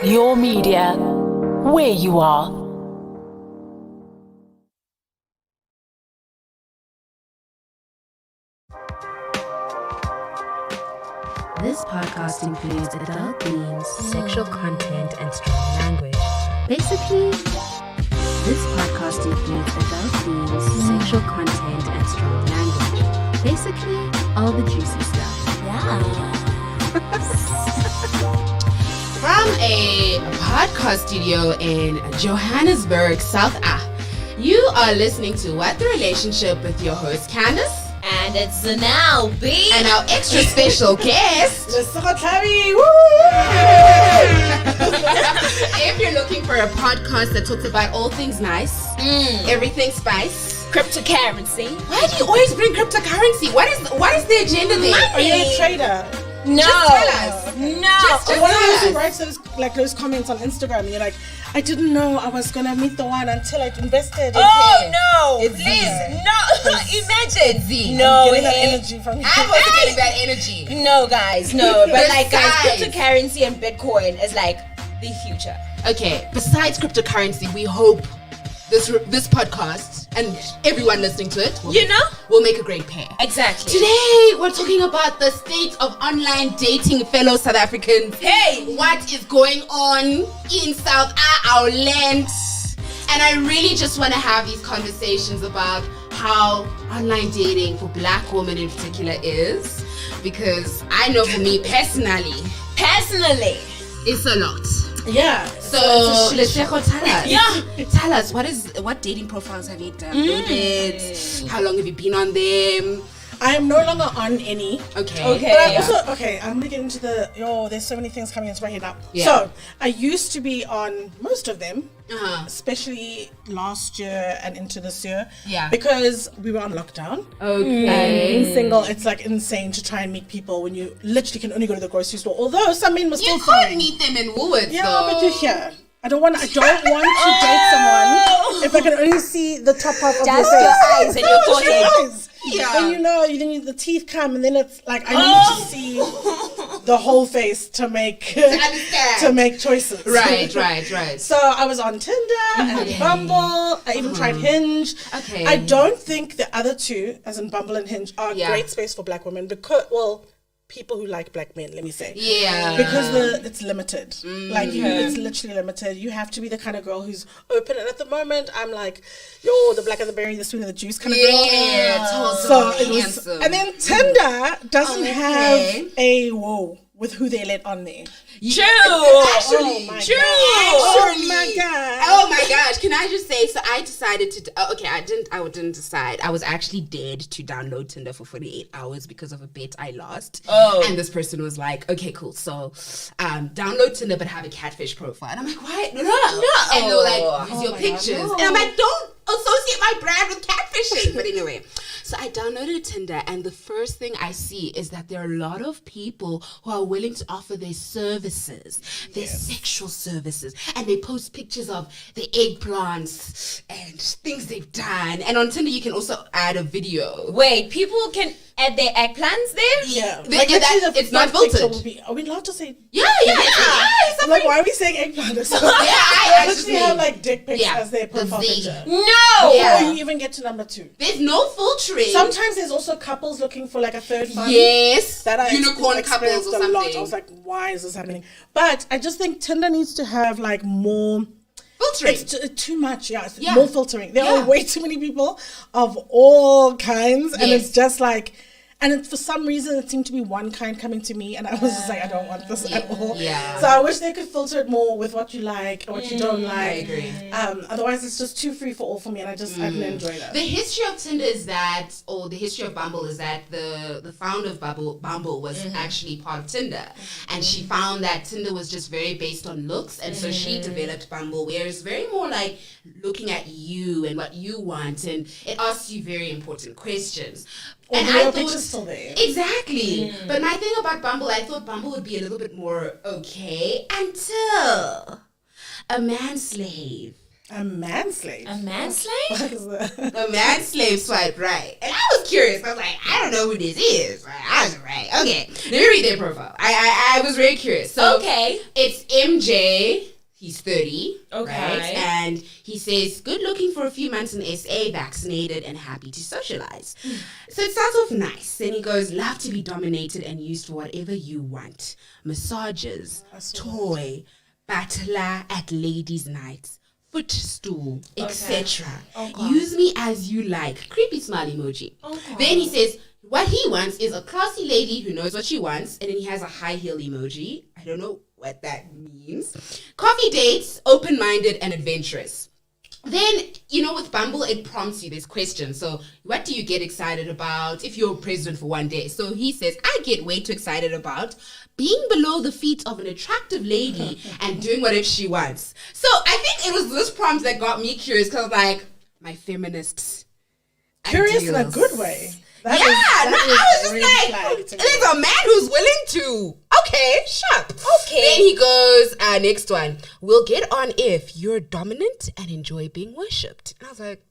Your media, where you are. This podcast includes adult themes, sexual content, and strong language. Basically, this podcast includes adult themes, sexual content, and strong language. Basically, all the juicy stuff. Yeah. From a podcast studio in Johannesburg, South Africa, you are listening to What the Relationship with your host, Candace. And it's now B. And our extra special guest, Lesego Thlabi. If you're looking for a podcast that talks about all things nice, everything spice, Cryptocurrency. why do you always bring cryptocurrency? What is the agenda there? Are you a trader? No. Just tell us. No. Just One of those tell who us. writes those comments on Instagram, and you're like, I didn't know I was gonna meet the one until I invested. Oh no! It's Please, Z. no! Imagine Z. No, Getting that hey. energy from you. I'm also getting that energy. No, guys, no. But like, guys, Besides- cryptocurrency and Bitcoin is like the future. Okay, besides cryptocurrency, we hope this podcast and everyone listening to it will make a great pair. Exactly. Today, we're talking about the state of online dating, fellow South Africans. Hey! What is going on in our land? And I really just want to have these conversations about how online dating for Black women in particular is. Because I know for me personally, it's a lot. Yeah. So, Lesego, tell us. Yeah. Tell us, what dating profiles have you downloaded? How long have you been on them? I am no longer on any. Okay. But I also, I'm gonna get into there's so many things coming into my head now. Yeah. So, I used to be on most of them, Uh-huh. especially last year and into this year. Yeah. Because we were on lockdown. Okay. And being single, it's like insane to try and meet people when you literally can only go to the grocery store. Although some men were still You can't fine. meet them in Woolworths, Yeah, though. but you're here. I don't want to date someone if I can only see the top half of Just your your face. eyes and your forehead. Eyes. Yeah. Then the teeth come, and then it's like I need to see the whole face to make understand. to make choices. Right. So I was on Tinder and Bumble. I even tried Hinge. Okay. I don't think the other two, as in Bumble and Hinge, are a Yeah. great space for Black women because, people who like Black men, let me say. Yeah. Because it's limited. It's literally limited. You have to be the kind of girl who's open. And at the moment, I'm like, the black of the berry, the sweet of the juice kind of girl. Yeah, So totally it was, handsome. and then Tinder doesn't Okay. have a with who they let on there. True. Actually, True. Oh my god. Oh my gosh, can I just say, so I decided to, I didn't decide. I was actually dared to download Tinder for 48 hours because of a bet I lost. Oh. And this person was like, okay, cool. So, download Tinder, but have a catfish profile. And I'm like, why? No. And they were like, use your pictures. God, no. And I'm like, don't associate my brand with catfishing. But anyway, so I downloaded Tinder, and the first thing I see is that there are a lot of people who are willing to offer their services, their sexual services, and they post pictures of the eggplants and things they've done. And on Tinder, you can also add a video. Wait, people can add their eggplants there? Yeah. It's the not front picture filtered. will be- Are we allowed to say? Yeah. I'm like, why are we saying eggplant? So I literally have like dick pics Yeah, as their the profile Z. picture. No. Yeah. Before you even get to number 2. There's no filtering. Sometimes there's also couples looking for like a third fun. Yes. That I Unicorn experienced couples or a lot. something. I was like, why is this happening? But I just think Tinder needs to have like more filtering. It's too much, It's Yeah. more filtering. There Yeah. are way too many people of all kinds, and Yes. it's just like, and for some reason it seemed to be one kind coming to me, and I was just like, I don't want this at all. Yeah. So I wish they could filter it more with what you like and what you don't like. agree. Otherwise, it's just too free for all for me, and I didn't enjoy that. The history of Tinder is that, or the history of Bumble is that the founder of Bumble was actually part of Tinder. And she found that Tinder was just very based on looks. And so she developed Bumble, where it's very more like looking at you and what you want. And it asks you very important questions. And Although I your thought, picture's still there. exactly. But my thing about Bumble, I thought Bumble would be a little bit more okay until a man slave A manslave. A manslave? What is that? A man slave swipe right. And I was curious. I was like, I don't know who this is. Right? I was right. Okay. Let me read their profile. I was very curious. So Okay. it's MJ. He's 30. Okay. Right? And he says, good looking for a few months in SA, vaccinated and happy to socialize. So it starts off nice. Then he goes, love to be dominated and used for whatever you want. Massages, toy, butler at ladies' nights, footstool, etc. Use me as you like. Creepy smile emoji. Then he says, what he wants is a classy lady who knows what she wants. And then he has a high heel emoji. I don't know what that means. Coffee dates, open-minded and adventurous. Then, with Bumble, it prompts you this question. So, what do you get excited about if you're president for one day? So he says, I get way too excited about being below the feet of an attractive lady and doing whatever she wants. So I think it was this prompt that got me curious because, like, my feminists. Curious in a ideals. good way. I was just like, to me. there's a man who's willing to. Okay, sharp. Okay. Then he goes, next one. We'll get on if you're dominant and enjoy being worshipped. And I was like,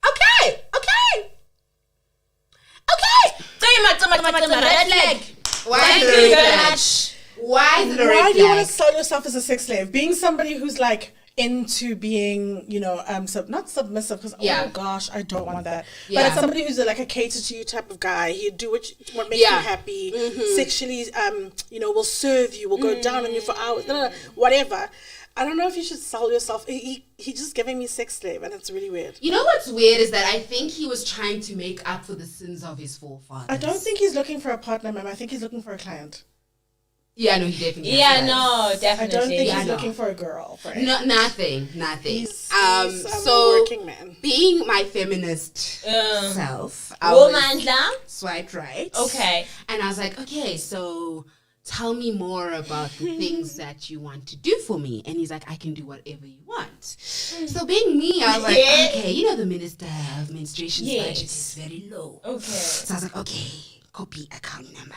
okay. Red flag. Why is Thank it a you red very flag? much. Why is it a Why red do you want to flag? sell yourself as a sex slave? Being somebody who's like into being, not submissive, because Yeah. oh gosh, I don't want that. Yeah. But it's somebody who's like a cater to you type of guy. He'll do what makes Yeah. you happy. Sexually, will serve you, will go down on you for hours, whatever. I don't know if you should sell yourself. He's just giving me sex slave, and it's really weird. You know what's weird is that I think he was trying to make up for the sins of his forefathers. I don't think he's looking for a partner, ma'am. I think he's looking for a client. Yeah, no, he definitely. Yeah, has. no, I definitely. don't think he's no. looking for a girl. Right? No, nothing. He's So a working man. being my feminist self, I was Womandla. swiped right. Okay. And I was like, okay, so tell me more about the things that you want to do for me. And he's like, I can do whatever you want. So being me, I was like, okay, the Minister of Menstruation's budget is very low. Okay. So I was like, okay, copy account number,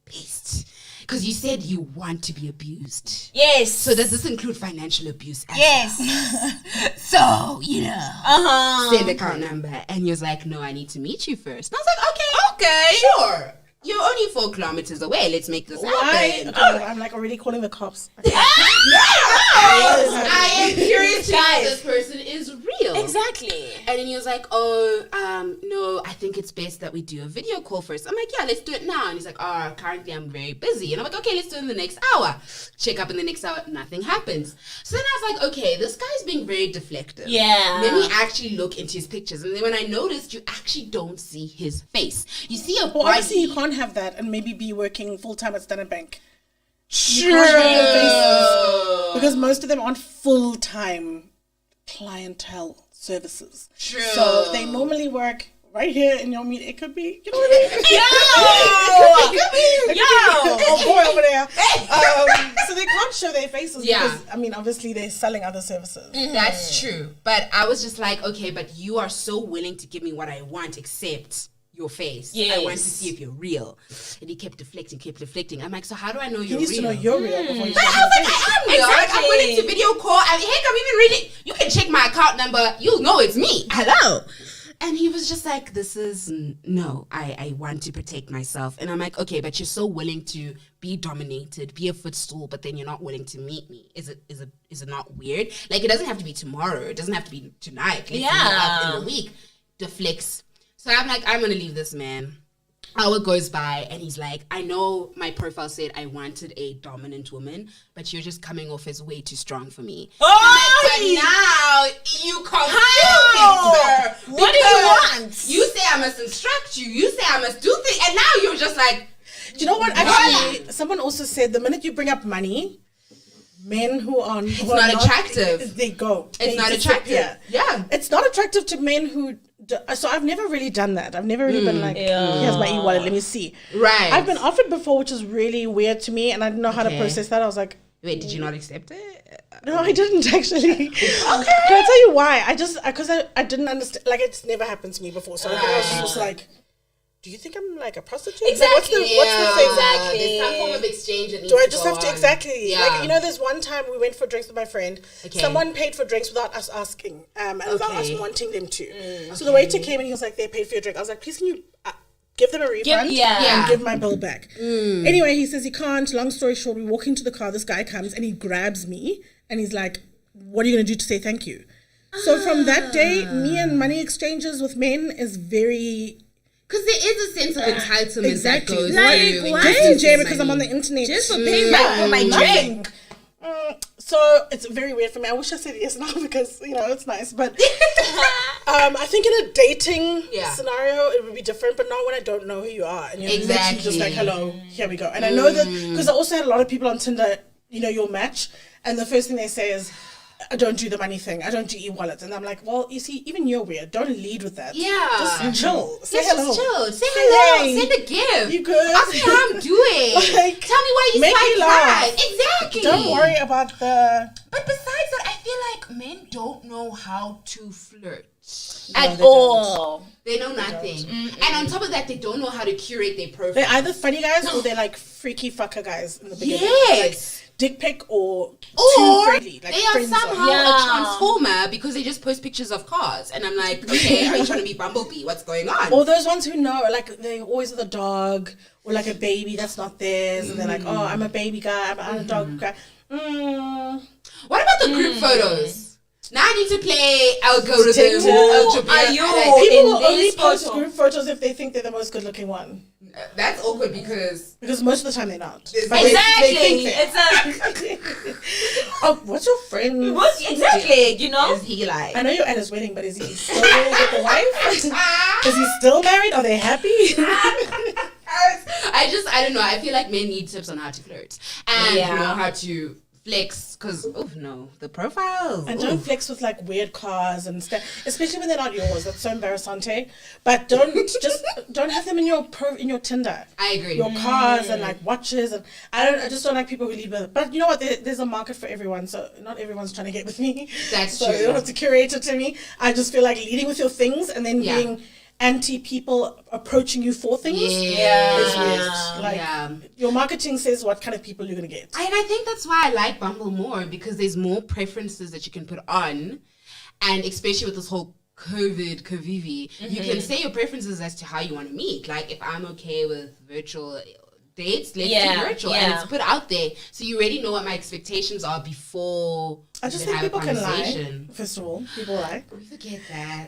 paste. Because you said you want to be abused. Yes. So does this include financial abuse? As Yes. well? So, Uh-huh. send account number. And he was like, no, I need to meet you first. And I was like, okay, sure. You're only 4 kilometers away. Let's make this Why? happen. Oh, I'm like already calling the cops. I am curious to know if this person is real. Exactly. And then he was like, no, I think it's best that we do a video call first. I'm like, yeah, let's do it now. And he's like, currently I'm very busy. And I'm like, okay, let's do it in the next hour. Check up in the next hour, nothing happens. So then I was like, okay, this guy's being very deflective. Yeah. Let me actually look into his pictures. And then when I noticed, you actually don't see his face. You see a Well, obviously body. you can't have that and maybe be working full time at Standard Bank. True. Because most of them aren't full time clientele services. True. So they normally work right here in your meet. It could be, you know what I mean? It could be oh boy over there. So they can't show their faces Yeah. because obviously they're selling other services. That's true. But I was just like, okay, but you are so willing to give me what I want except your face. I want to see if you're real. And he kept deflecting. I'm like, so how do I know He you're needs real? to know you're real before you But show I your was like, face. I am real. Like, I'm willing to video call. Heck, I'm even reading. You can check my account number. You'll know it's me. Hello. And he was just like, this is, no, I want to protect myself. And I'm like, okay, but you're so willing to be dominated, be a footstool, but then you're not willing to meet me. Is it not weird? Like, it doesn't have to be tomorrow. It doesn't have to be tonight. Let's meet up in the week. Deflects. So I'm like, I'm going to leave this man. Hour goes by and he's like, I know my profile said I wanted a dominant woman, but you're just coming off as way too strong for me. Oh, But now you confuse me, sir. What do you Because want? You say I must instruct you. You say I must do things. And now you're just like, Do you know what? Actually, someone also said the minute you bring up money, men who are not attractive. They go. it's They not disappear. attractive. Yeah. It's not attractive to men who. So I've never really done that. I've never really been like, here's my e-wallet, let me see. Right. I've been offered before, which is really weird to me, and I didn't know how to process that. I was like, Wait, did you not accept it? no, I didn't actually. Can I tell you why? Because I didn't understand. Like, it's never happened to me before. So I think I was just like, do you think I'm like a prostitute? Exactly. Like, what's the thing? Exactly. There's some form of exchange that needs Do I to just go have to on. exactly? Yeah. Like, you know, there's one time we went for drinks with my friend. Okay. Someone paid for drinks without us asking, and without us Okay. wanting them to. So the waiter came and he was like, "They paid for your drink." I was like, "Please, can you give them a refund yeah. and give my bill back?" Anyway, he says he can't. Long story short, we walk into the car. This guy comes and he grabs me and he's like, "What are you gonna do to say thank you?" So from that day, me and money exchanges with men is very. Because there is a sense of entitlement Exactly. that goes Like, through. just in jail because I'm on the internet. Just for paying back for my drink. So it's very weird for me. I wish I said yes now because, you know, it's nice. But I think in a dating scenario, it would be different, but not when I don't know who you are. And you're literally just like, hello, here we go. And I know that because I also had a lot of people on Tinder, you know, you'll match. And the first thing they say is, I don't do the money thing. I don't do e-wallets. And I'm like, well, you see, even you're weird. Don't lead with that. Yeah. Just chill. Say Let's hello. just chill. Say hello. hey. Send a gift. You good? Ask me how I'm doing. Like, Tell me why you make me swipe laugh. right. Exactly. Don't worry about the... But besides that, I feel like men don't know how to flirt. At they all. They know nothing. And on top of that, they don't know how to curate their profile. They're either funny guys or they're like freaky fucker guys in the beginning. Yes. Like, dick pic or too Or friendly. Like they are friends somehow zone. a transformer because they just post pictures of cars. And I'm like, okay, are you trying to be Bumblebee? What's going on? Or those ones who know, like, they're always with a dog or like a baby that's not theirs. And they're like, oh, I'm a baby guy, I'm a dog guy. What about the group photos? Now I need to play algorithm. TikTok. Are you People will in only this post photo? group photos if they think they're the most good looking one. That's awkward because Most of the time they're not. Exactly. But they Exactly. think It's oh, what's your friend? exactly, you know? is he like? I know you're at his wedding, but is he still with the wife? Is he still married? Are they happy? I don't know. I feel like men need tips on how to flirt and Yeah. know how to flex because the profiles. And don't flex with like weird cars and stuff, especially when they're not yours. That's so embarrassing. But don't have them in your Tinder. I agree. Your cars and like watches and I just don't like people who lead with it. But you know what? There's a market for everyone, so not everyone's trying to get with me. That's so true. you don't have to curate it to me. I just feel like leading with your things and then being anti people approaching you for things is weird. Like your marketing says what kind of people you're gonna get. And I think that's why I like Bumble more because there's more preferences that you can put on, and especially with this whole COVID Kavivi, you can say your preferences as to how you want to meet. Like if I'm okay with virtual dates, let's do virtual, and it's put out there so you already know what my expectations are before. I just we think have a people can lie. conversation. First of all, people lie. We forget that.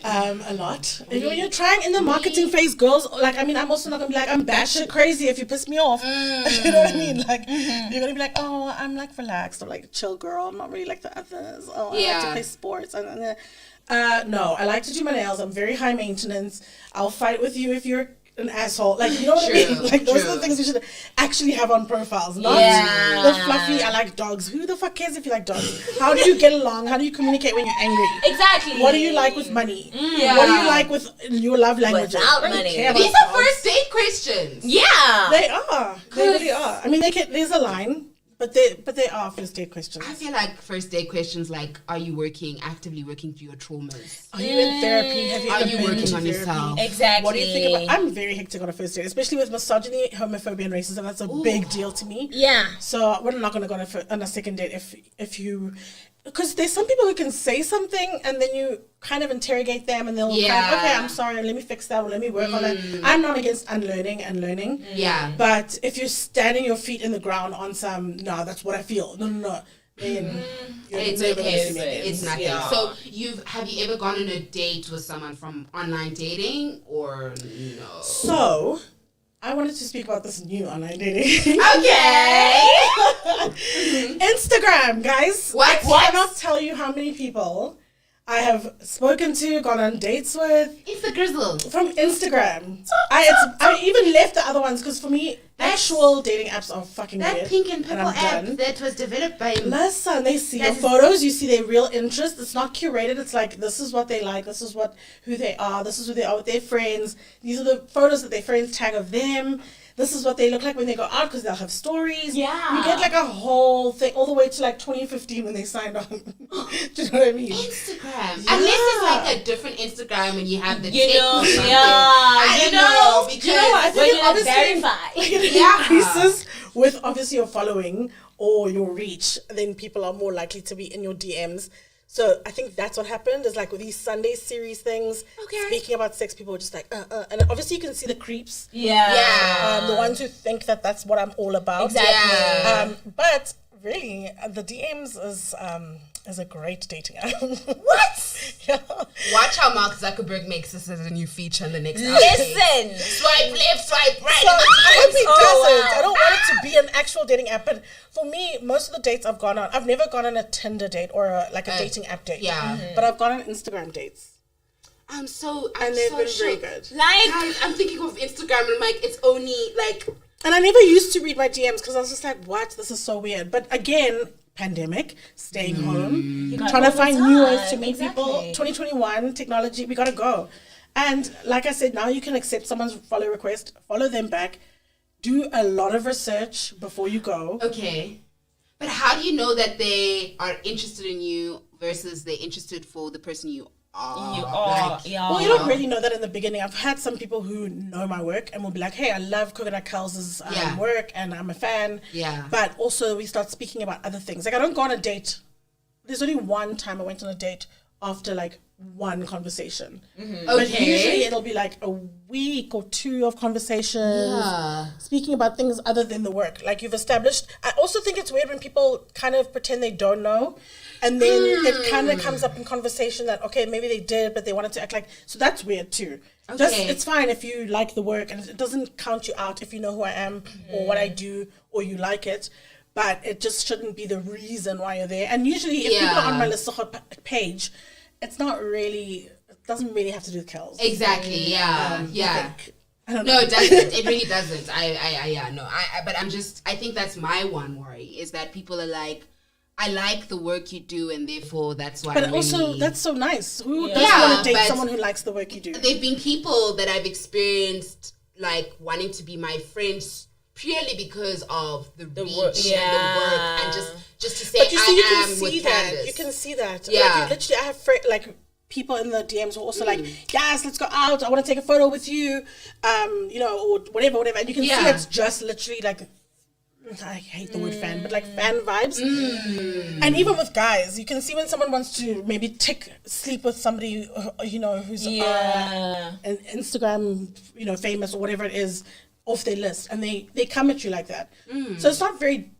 A lot. And when you're trying in the marketing phase, girls, like, I mean, I'm also not gonna be like, I'm batshit crazy if you piss me off. You know what I mean? Like, you're gonna be like, oh, I'm like relaxed. I'm like a chill girl. I'm not really like the others. Oh, I like to play sports. No, I like to do my nails. I'm very high maintenance. I'll fight with you if you're an asshole. Like, you know what I mean? Like, those are the things we should actually have on profiles. Not the fluffy, I like dogs. Who the fuck cares if you like dogs? How do you get along? How do you communicate when you're angry? Exactly. What do you like with money? What do you like with your love languages? Without I don't money. care about These are dogs. first date questions. Yeah. They are. They really are. I mean, there's a line, but they are first date questions. I feel like first date questions like, are you actively working through your traumas? Are you in therapy? Have you Are ever you been working to on therapy? yourself? Exactly. What do you think about? I'm very hectic on a first date, especially with misogyny, homophobia, and racism. That's a big deal to me. Yeah. So we're not going to go on a second date if you, because there's some people who can say something and then you kind of interrogate them and they'll kind of, okay, I'm sorry, let me fix that or let me work on it. I'm not against unlearning and learning. Yeah. But if you're standing your feet in the ground on some, no, that's what I feel. No. Then It's never okay. gonna see me again. It's nothing. Yeah. So have you ever gone on a date with someone from online dating or no? So, I wanted to speak about this new online dating. Okay. Instagram, guys. What? I cannot tell you how many people I have spoken to, gone on dates with It's the grizzle. from Instagram. I even left the other ones because for me, actual dating apps are fucking That weird. pink and purple I'm app done. that was developed by Listen, they see your That's- photos, you see their real interest. It's not curated. It's like, this is what they like. This is who they are. This is who they are with their friends. These are the photos that their friends tag of them. this is what they look like when they go out because they'll have stories. Yeah. You get like a whole thing all the way to like 2015 when they signed on. Do you know what I mean? Instagram. Unless it's like a different Instagram when you have the You tick know, or something. yeah, I you don't know, because You know what? I when think you're obviously verified. it Yeah. increases with obviously your following or your reach, then people are more likely to be in your DMs. So I think that's what happened is like with these Sunday series things, speaking about sex, people were just like, and obviously you can see the creeps, Yeah. the ones who think that that's what I'm all about. Exactly. Yeah. But really, the DMs is a great dating app. What? Yeah. Watch how Mark Zuckerberg makes this as a new feature in the next update. Listen. Swipe left, swipe right. So I hope he doesn't. wow. I don't want it to be an actual dating app. But for me, most of the dates I've gone on, I've never gone on a Tinder date or a dating app date. Yeah. But I've gone on Instagram dates. I'm And so they've been very shook. good. Like, Guys, I'm thinking of Instagram and I'm like, it's only like, And I never used to read my DMs because I was just like, what? This is so weird. But again, pandemic, staying home, got trying to all the find new ways to time. meet people. Exactly. 2021, technology, we got to go. And like I said, now you can accept someone's follow request, follow them back, do a lot of research before you go. okay. But how do you know that they are interested in you versus they're interested for the person you are? you are, Like, yeah. Well, you don't really know that in the beginning. I've had some people who know my work and will be like, hey, I love Coconut Kels's Yeah. work and I'm a fan. Yeah. But also we start speaking about other things. Like I don't go on a date. There's only one time I went on a date after like one conversation. But usually it'll be like a week or two of conversations. Yeah. Speaking about things other than the work. Like you've established. I also think it's weird when people kind of pretend they don't know. And then it kind of comes up in conversation that, okay, maybe they did, but they wanted to act like... So that's weird too. Just, Okay. it's fine if you like the work and it doesn't count you out if you know who I am or what I do or you like it. But it just shouldn't be the reason why you're there. And usually if people are on my Lesego page, it's not really... It doesn't really have to do with Kels. Exactly, yeah. Yeah. I don't know. No, it doesn't. It really doesn't. But I think that's my one worry is that people are like, I like the work you do, and therefore that's why. But I'm also, really... that's so nice. Who doesn't Yeah, want to date but- someone who likes the work you do? There've been people that I've experienced like wanting to be my friends purely because of the reach work. and the Yeah. work and just to say But you see, you I can am see with that. Candace. You can see that. Yeah. Like, you literally, I have like people in the DMs who are also like, yes, let's go out. I want to take a photo with you. You know, or whatever. And you can see Yeah. it's just literally like, I hate the word fan, but like fan vibes. And even with guys, you can see when someone wants to maybe sleep with somebody, you know, who's an Instagram, you know, famous or whatever it is, off their list, and they come at you like that. So it's not very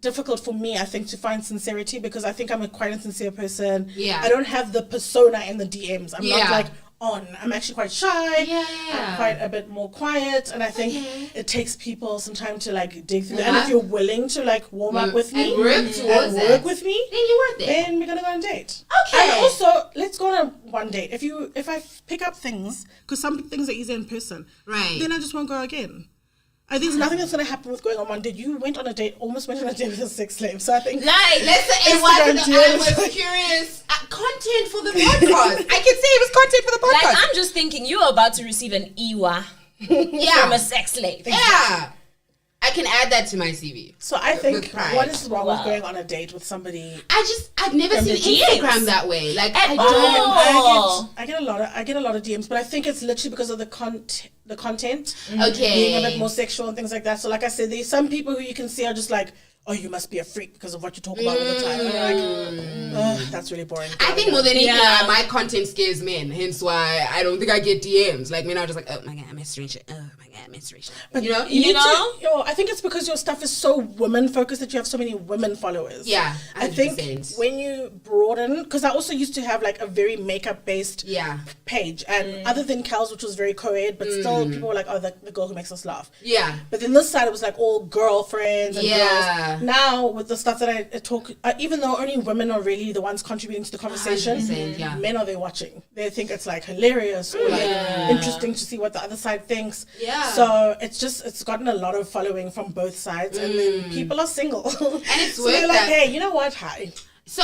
difficult for me, I think, to find sincerity because I think I'm quite a sincere person. Yeah. I don't have the persona in the DMs. I'm not Yeah. like on. I'm actually quite shy. Yeah. I'm quite a bit more quiet, and I think it takes people some time to like dig through that. And if you're willing to like warm up with me and work towards work it, with me, then you're worth it. then we're gonna go on a date. Okay. And also, let's go on one date. If I pick up things, because some things are easier in person, Right. then I just won't go again. There's nothing that's gonna happen with going on one date. You almost went on a date with a sex slave. So I think Like, Listen, it Instagram wasn't. I DMs. was curious. Content for the podcast. I can say it was content for the like podcast. I'm just thinking you're about to receive an Iwa yeah. from a sex slave. Yeah. I can add that to my CV. so. I think pride. what is wrong with Wow. going on a date with somebody? I've never From seen the DMs. Instagram that way. Like I don't. all. I get a lot of DMs, but I think it's literally because of the content Okay. being a bit more sexual and things like that. So like I said, there's some people who you can see are just like, oh, you must be a freak because of what you talk about all the time. And I'm like, oh, that's really boring. I think more than anything, Yeah. my content scares men. Hence why I don't think I get DMs. Like men are just like, oh my god, menstruation. Oh my god, menstruation. But You know? you need know? I think it's because your stuff is so women focused that you have so many women followers. Yeah, I think 100%. when you broaden, because I also used to have like a very makeup based Yeah. page, and other than Cal's, which was very co-ed, but still people were like, oh, the girl who makes us laugh. Yeah. But then this side, it was like all girlfriends and Yeah. girls. Now with the stuff that I talk, even though only women are really the ones contributing to the conversation, 100%, yeah. men are there watching. They think it's like hilarious or like interesting to see what the other side thinks. Yeah. So it's gotten a lot of following from both sides, and then people are single. And it's so worth they're like, that. hey, you know what? Hi. So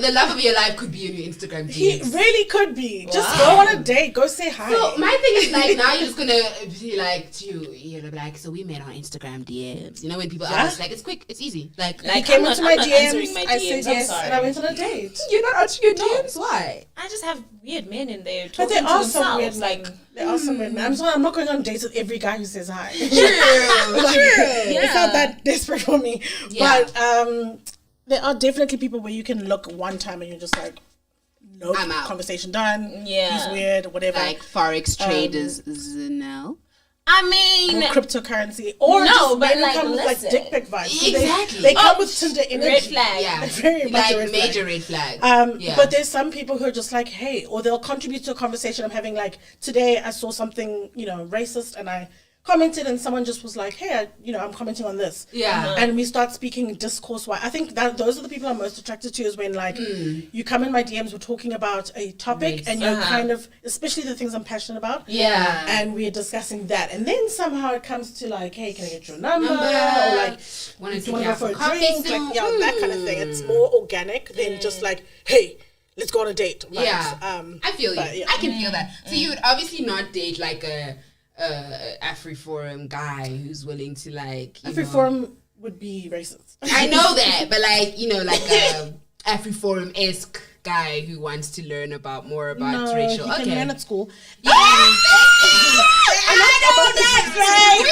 the love of your life could be in your Instagram He DMs. really could be. Just go on a date. Go say hi. So my thing is like now you're just gonna be like you're gonna be like, so we met on Instagram DMs. You know when people ask, like it's quick, it's easy. Like he came into my answering DMs. my I said DMs, I'm yes, sorry. and I went on a date. you're not answering your DMs. Why? I just have weird men in there But talking there to are some weird themselves. men. There are some weird men. I'm not going on dates with every guy who says hi. True. It's not that desperate for me. Yeah. But there are definitely people where you can look one time and you're just like, nope, I'm out. conversation done. Yeah. He's weird, whatever. Like forex traders, no. I mean, or cryptocurrency, or No, just but men like, come with like listen. dick pic vibes. Exactly. They come Oh, with Tinder energy. red flag. Yeah, Very much like a red major flag. red flag. Yeah. But there's some people who are just like, hey, or they'll contribute to a conversation I'm having. Like today, I saw something, racist, and I commented, and someone just was like, hey, I'm commenting on this. Yeah. And we start speaking discourse-wise. I think that those are the people I'm most attracted to is when like you come in my DMs, we're talking about a topic, Race. and you're kind of, especially the things I'm passionate about. Yeah. And we're discussing that, and then somehow it comes to like, hey, can I get your number? Or like, wanna do you take want you to go out for a for coffee drink? soon? Like, that kind of thing. It's more organic than just like, hey, let's go on a date. vibes. Yeah. I feel you. but, yeah. I can feel that. So you would obviously not date like a Afri-Forum guy who's willing to like Every forum would be racist. I know that, but like like a Afri-Forum-esque guy who wants to learn more about racial. He can learn at school. Yeah. I know that's right.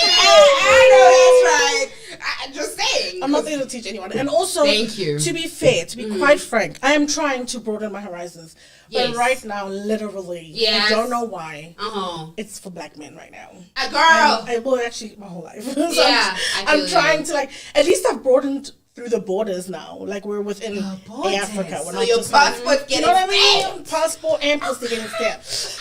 I'm just saying. I'm not there to teach anyone. And also, Thank you. to be fair, to be quite frank, I am trying to broaden my horizons. Yes. But right now, literally, Yes. I don't know why. Uh-huh. It's for black men right now. A girl. Well, actually, my whole life. So Yeah, I'm feel trying that. to like, at least I've broadened through the borders now. Like we're within borders. Africa. We're So not your just like, passport's you getting know what I mean? stamped. Passport and pussy getting stamped.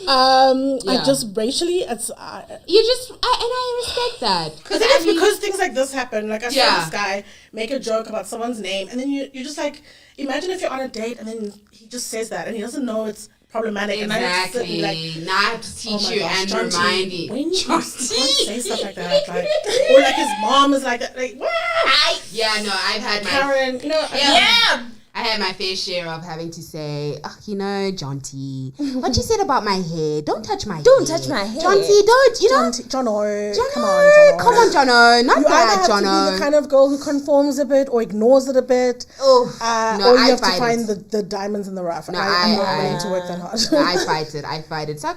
I just racially, it's. You just, and I respect that. I think it's because things like this happen. Like I saw Yeah. this guy make a joke about someone's name, and then you're just like, imagine if you're on a date and then he just says that, and he doesn't know it's problematic. And I have to sit and Exactly. be like, Now I have to teach oh my you gosh, and John T, remind you. when you John can't T. say stuff like that, like, or like his mom is like that, like what? Yeah, no, I've had my Karen, yeah. I had my fair share of having to say, John T, what you said about my hair? Don't touch my hair. Don't touch my hair. John T, don't, John O, come on, Jono, not You either that, have to be the Jono. kind of girl who conforms a bit or ignores it a bit, Oh, no, or you I have to fight find it. the diamonds in the rough. No, I'm not willing to work that hard. No, I fight it. So I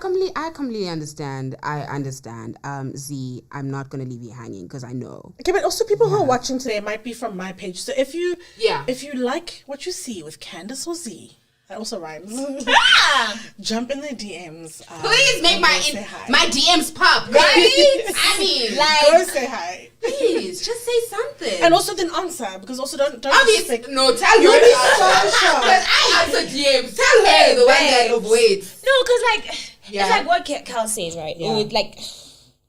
completely understand. I understand. Z, I'm not gonna leave you hanging because I know. Okay, but also people who are watching today might be from my page. So if you Yeah. if you like what you see with Candace or Z, that also rhymes. Jump in the DMs. Please make go say hi. my DMs pop, right? I mean, Go say hi. please, just say something. And also then answer, because also don't obviously, just no, tell her. You'll be so shocked. Because I answer DMs. Tell her the one that avoids. No, because like Yeah. it's like what Cal says, right? Yeah. With, like,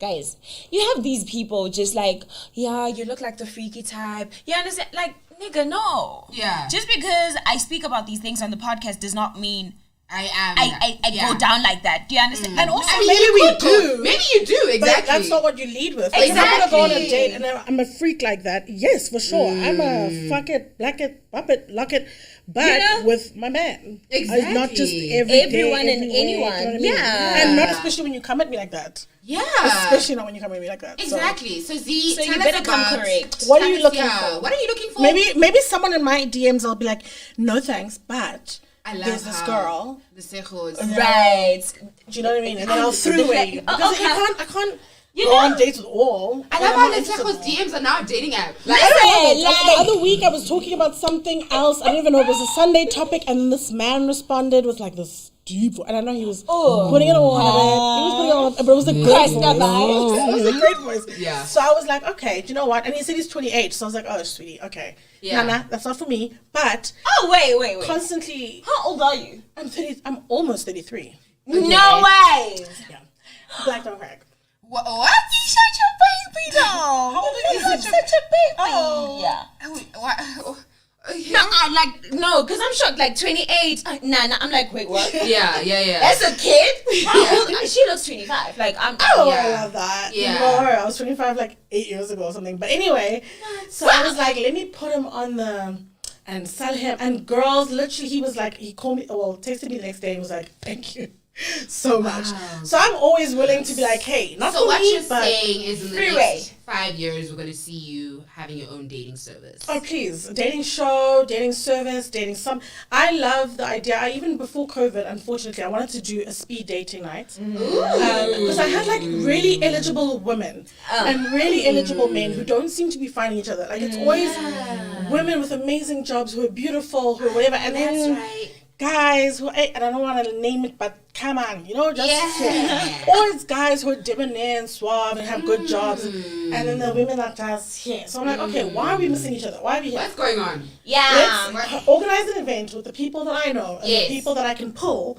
guys, you have these people just like, yeah, you look like the freaky type. You understand? Like, nigga, no. Yeah. Just because I speak about these things on the podcast does not mean I am. I go down like that. Do you understand? And also, I mean, Maybe you we could do. go. Maybe you do, But exactly. that's not what you lead with. Like, if I'm gonna go on a Exactly. date and I'm a freak like that, yes, for sure. I'm a fuck it, black it, pop it, lock it, but You know? with my man. Exactly. Not just Everyone and everywhere, anyone. do you know what I mean? Yeah. And not especially when you come at me like that. Yeah. Especially not when you come at me like that. So Exactly. So Z, so tell you us better about, come correct. what are tell you us, looking yeah, for? What are you looking for? Maybe someone in my DMs will be like, no thanks, but I love there's this how girl. Lesego Right. Do you know what I mean? And then I'll throughway you. Oh, Because okay. I can't You go know- on dates with all. I And love I'm how not interested Lesego's in all. DMs are now a dating app. Like, The other week I was talking about something else. I don't even know, it was a Sunday topic, and this man responded with like this deep voice. And I know he was putting it on a bit. He was putting it on, but it was a great voice. It was a great voice. Yeah. So I was like, okay, do you know what? And he said he's 28. So I was like, oh, sweetie, okay. Yeah. Nah, that's not for me. But Oh, wait. constantly, How old are you? I'm almost 33. No way. Yeah. Black don't crack. what? You're such a baby, though. How old are you? You're such a baby. Oh. Yeah. What? No, because I'm shocked. Like 28. Nah, I'm like, wait, what? Yeah. As a kid? She looks 25. Like, I'm. Oh, Yeah. I love that. Yeah. More. I was 25 like 8 years ago or something. But anyway, so I was like, let me put him on the and sell him. And girls, literally, he was like, he called me, texted me the next day and was like, thank you so much. So I'm always willing to be like, hey, not So for what me, you're but saying is in the Freeway. next 5 years, we're going to see you having your own dating service. oh please, dating show, dating service, dating some. I love the idea. Even before COVID, unfortunately, I wanted to do a speed dating night because I had like really eligible women and really eligible men who don't seem to be finding each other. Like it's always women with amazing jobs who are beautiful, who are whatever, and then guys who I don't want to name it, but come on, just always guys who are debonair and suave and have good jobs, and then the women are just here. So I'm like, okay, why are we missing each other? Why are we here? What's going on? Yeah. Let's organize an event with the people that I know and the people that I can pull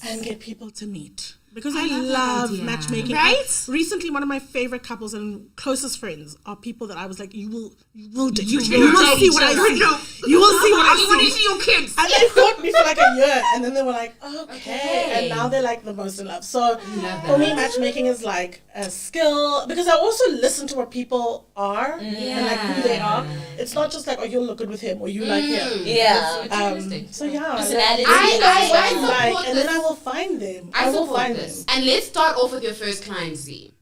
and get people to meet. Because I love matchmaking. Right? Recently, one of my favorite couples and closest friends are people that I was like, you will date. You will see what I see. You will see what I see. You want to see your kids. And they fought me for like a year, and then they were like, okay. And now they're like the most in love. So for me, matchmaking is like a skill because I also listen to what people are and like who they are. It's not just like, oh, you'll look good with him or you like him. Yeah. So yeah, Personality. I I support like, and then this. I will find them. I will support find this. them. And let's start off with your first client, Z.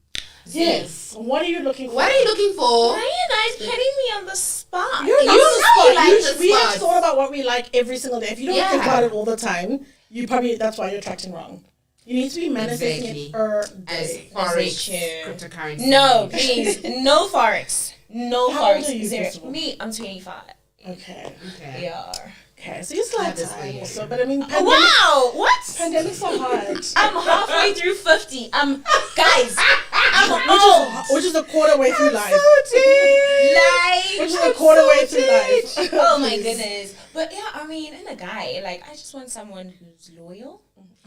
Yes. What are you looking for? What are you looking for? Why are you guys putting me on the spot? You're not You on the know you spot. like the We have spots. thought about what we like every single day. If you don't think about it all the time, you probably that's why you're attracting wrong. You need to be manifesting Exactly. it per As day. forex, true. cryptocurrency. No, please. No Forex. No How old Forex. are you, Zero. first of all? Me, I'm 25. Okay. Okay. Yeah. Okay. So you still have That is time weird. also, but I mean, Wow. What? pandemics are hard. I'm halfway through 50. Guys, I'm old. Which is a quarter way through life. Like, Which is a quarter way through life. oh my goodness. But yeah, I mean, in a guy, like, I just want someone who's loyal,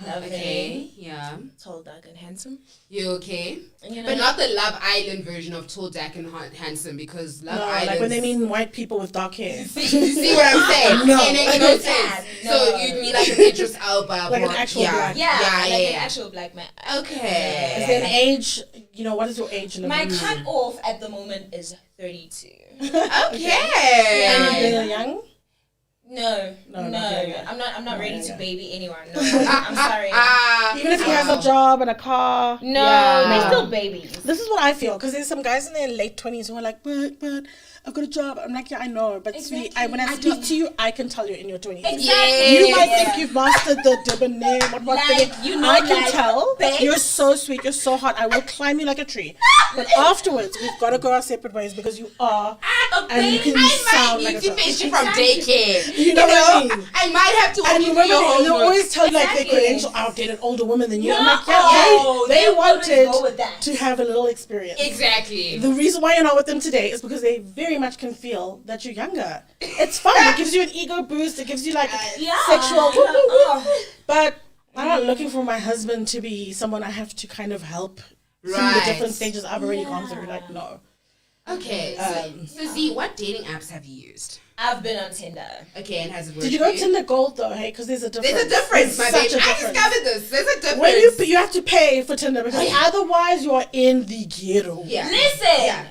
loving, Okay. Yeah. tall, dark, and handsome. You okay? You know? But not the Love Island version of tall, dark, and handsome because Love No, Island. like when they mean white people with dark hair. You see what I'm saying? No. It makes no sense. No. So you'd be like an Idris Elba. Like an or- actual yeah. black. Yeah, like an yeah. actual black man. Okay. Is there an age? What is your age limit? My cutoff at the moment is 32. Okay. And you're young? No, No, not yet. I'm not ready to baby anyone. No, I'm sorry. Even if he has a job and a car. No, Yeah. they're still babies. This is what I feel because there's some guys in their late 20s who are like, but I've got a job. I'm like, yeah, I know, but sweetie, when I speak to you, I can tell you're in your 20s. Exactly. You might think you've mastered the debonair, what Like, thing. you know, I can like, tell. babes. You're so sweet. You're so hot. I will climb you like a tree. But afterwards, we've got to go our separate ways because you are, and you can I sound might like need a to child. fetch you from daycare. You know what I mean? I might have to walk And you you through remember, your they'll homework. always tell like their Exactly. credential outdated older women than you. I'm like, No, yeah, they they always wanted go with that. to have a little experience. Exactly. The reason why you're not with them today is because they very much can feel that you're younger. It's fun. It gives you an ego boost. It gives you like sexual. But I'm not looking for my husband to be someone I have to kind of help through the Right. different stages I've already gone through. Like, no. Okay. So Z, what dating apps have you used? I've been on Tinder. Okay, and has it worked? Did you go Tinder Gold though? Hey, because there's a difference. There's a difference, my There's baby. such a I difference. discovered this. There's a difference. When you have to pay for Tinder because otherwise you are in the ghetto. Yeah. Listen,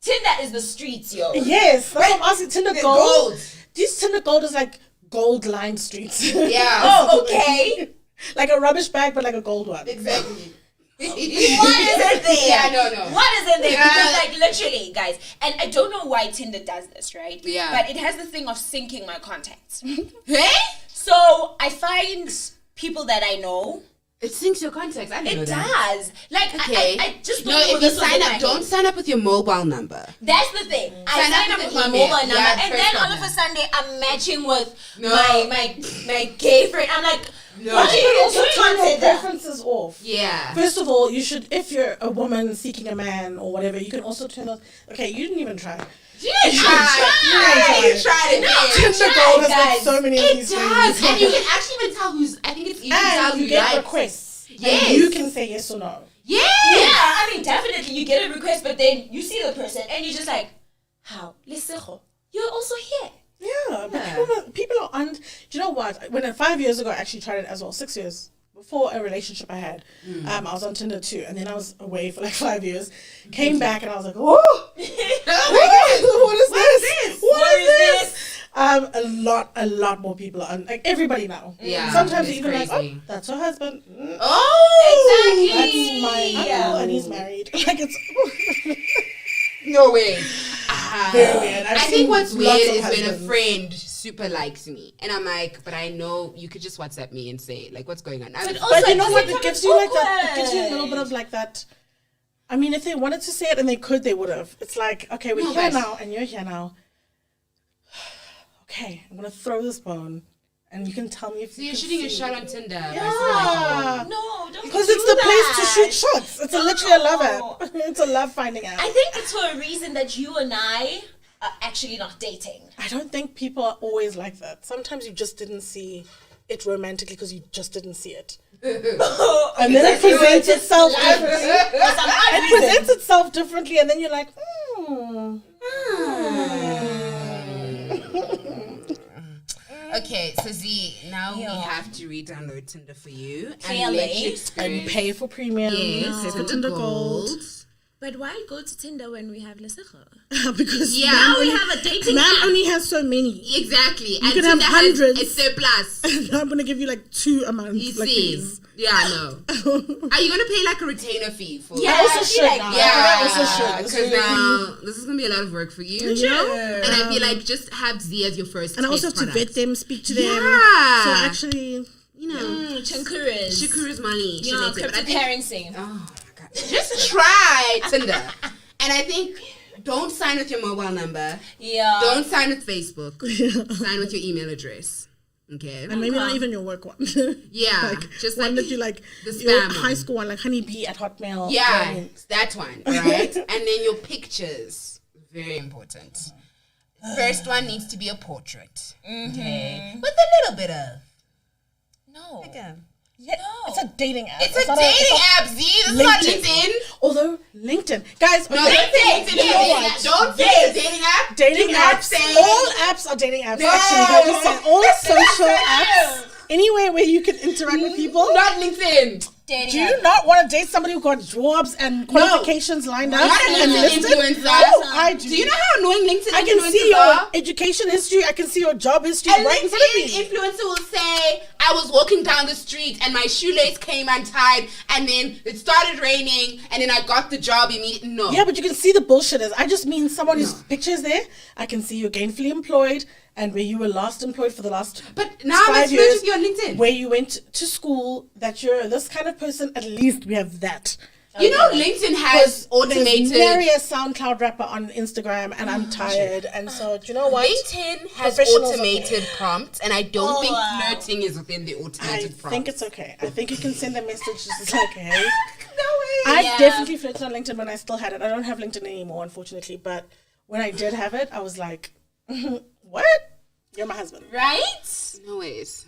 Tinder is the streets, yo. Yes, that's what I'm asking. Tinder The Gold. gold. This Tinder Gold is like gold lined streets. Yeah. Oh, okay. Like a rubbish bag, but like a gold one. Exactly. What is it there? Yeah, no. What is in there? Because like literally, guys, and I don't know why Tinder does this, right? Yeah. But it has the thing of syncing my contacts. Hey? So I find people that I know. It syncs your contacts. I didn't know It that. does. Like Okay. I just No, don't know if you this was in sign my up, head. don't sign up with your mobile number. That's the thing. I Sign up sign up with with the my email. mobile number, Yeah, and first then all number. of a sudden I'm matching with No. my gay friend. I'm like, No. what You are you also doing turn on your Tinder? preferences off. Yeah. First of all, you should, if you're a woman seeking a man or whatever, you can also turn those. Okay, you didn't even try. You didn't try. try. You tried it. Tinder try, Gold has got guys. so many of It these does. things. And you can actually even tell who's, I think it's easy to tell And who you get likes. requests. Yes. And you can say yes or no. Yeah. Yeah, I mean, definitely you get a request, but then you see the person and you're just like, how? Lesego, you're also here. Yeah, but people are on. Do you know what? When 5 years ago, I actually tried it as well. 6 years before a relationship I had, I was on Tinder too, and then I was away for like 5 years. Came back and I was like, oh, what is this? What is this? A lot more people on. Like everybody now. Yeah, Sometimes it's you're even like, crazy. oh, that's her husband. Oh, That's my uncle, and he's married. Like it's No way. very weird. I think what's weird lots of is when a husbands. friend super likes me, and I'm like, but I know you could just WhatsApp me and say like, what's going on? But you know what? It gives you like that. It gives you a little bit of like that. I mean, if they wanted to say it and they could, they would have. It's like, okay, we're here now, and you're here now. Okay, I'm gonna throw this bone, and you can tell me if So you're shooting a shot on Tinder. Yeah, No, don't because do it's the place to that. shoot shots. It's literally a love No. app. It's a love finding app. I think it's for a reason that you and I are actually not dating. I don't think people are always like that. Sometimes you just didn't see it romantically because you just didn't see it. And then it presents itself differently. It presents itself differently, and then you're like, Okay, so Z, now we have to re-download Tinder for you and Clearly. let you and experience. pay for premium. Yes, Pay for for Tinder Gold. But why go to Tinder when we have Lesego? Because Yeah. man Now we only- have a dating man app. only has so many. Exactly. You can have Tinder has hundreds. a surplus. I'm gonna give you like 2 a month. You like see? these. Yeah, I know. Are you gonna pay like a retainer fee for? Yeah. I also I should feel like- now. Yeah, I also should. This because is really- now this is gonna be a lot of work for you. Yeah. And I feel like just have Z as your first. And I also have test to product. vet them, speak to them. Yeah. So actually, You know, Chankuras. Shakura's money. You know, cryptocurrency. Oh my god! Just try Tinder, and I think don't sign with your mobile number. Yeah. Don't sign with Facebook. Sign with your email address. Okay. and maybe not even your work one. Yeah, like just one like that you like the your spam high one. school one, like honeybee at Hotmail. Yeah, that one, right? And then your pictures, very important. First one needs to be a portrait, okay, with a little bit of. No. Yeah, it's a dating app. It's a not dating it's app, Z. This is not LinkedIn. Although LinkedIn, guys, No, okay, don't say LinkedIn. you know Dating what? app. Don't say it's a dating app. Dating Do not apps. say All apps are dating apps. No. Actually, can I just say all That's social not apps, anywhere where you can interact with people. Not LinkedIn. Dating Do you not want to date somebody who got jobs and qualifications lined up Not a and LinkedIn listed? influencer. Oh, I do. Do you know how annoying LinkedIn I can influencers see your are? education history. I can see your job history A right in front of LinkedIn me. influencer will say, I was walking down the street and my shoelace came untied and then it started raining and then I got the job immediately. No. Yeah, but you can see the bullshitters. I just mean someone whose picture is there. I can see you're gainfully employed and where you were last employed for the last But now I'm 5 exposed years. to you on LinkedIn. Where you went to school, that you're this kind of person. At least we have that. You know, LinkedIn has automated. There's nary a SoundCloud rapper on Instagram, and I'm tired. And so, do you know what? LinkedIn has Professionals automated prompts, and I don't think flirting is within the I automated prompts. think it's okay. I think you can send a message just like, hey. No way. I've definitely flirted on LinkedIn when I still had it. I don't have LinkedIn anymore, unfortunately. But when I did have it, I was like, what? You're my husband. Right? No ways.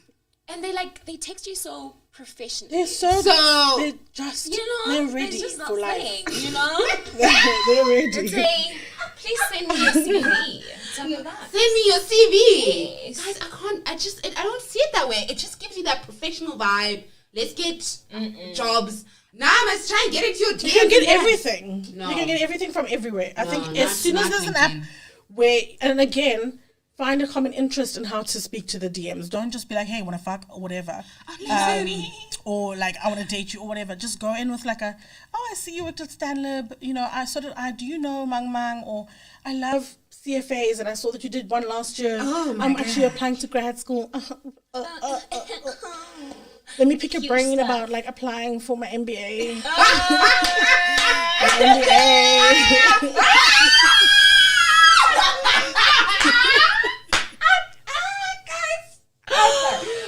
And they text you so professionally. They're they're just, You know, they're ready just not for life. saying, you know? They're ready. Say, please send me your CV. Tell me that. Send me your CV. Yes. Guys, I don't see it that way. It just gives you that professional vibe. Let's get jobs. Now I must try and get into your DMs. You can get again. everything. No. You can get everything from everywhere. I think not- as soon as not there's an app LinkedIn. where, and again, find a common interest in how to speak to the DMs. Don't just be like, hey, want to fuck or whatever. Or like, I want to date you or whatever. Just go in with like I see you worked at Stanlib. You know, do you know Mang Mang? Or I love CFAs and I saw that you did one last year. Oh my I'm actually applying to grad school. Let me pick your brain stuff. about like applying for my MBA. My MBA.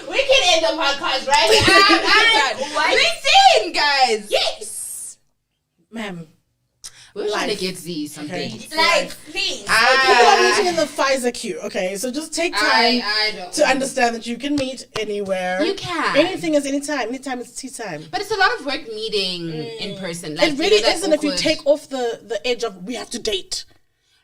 We can end the podcast right here. LinkedIn, guys. Yes. Ma'am, We're trying to Life. get Z something. Like, please. people are meeting in the Pfizer queue, okay? So just take time I don't to understand that you can meet anywhere. You can. Anything is anytime. Anytime is tea time. But it's a lot of work meeting in person. Like, It really you know, that isn't if you awkward- take off the edge of we have to date.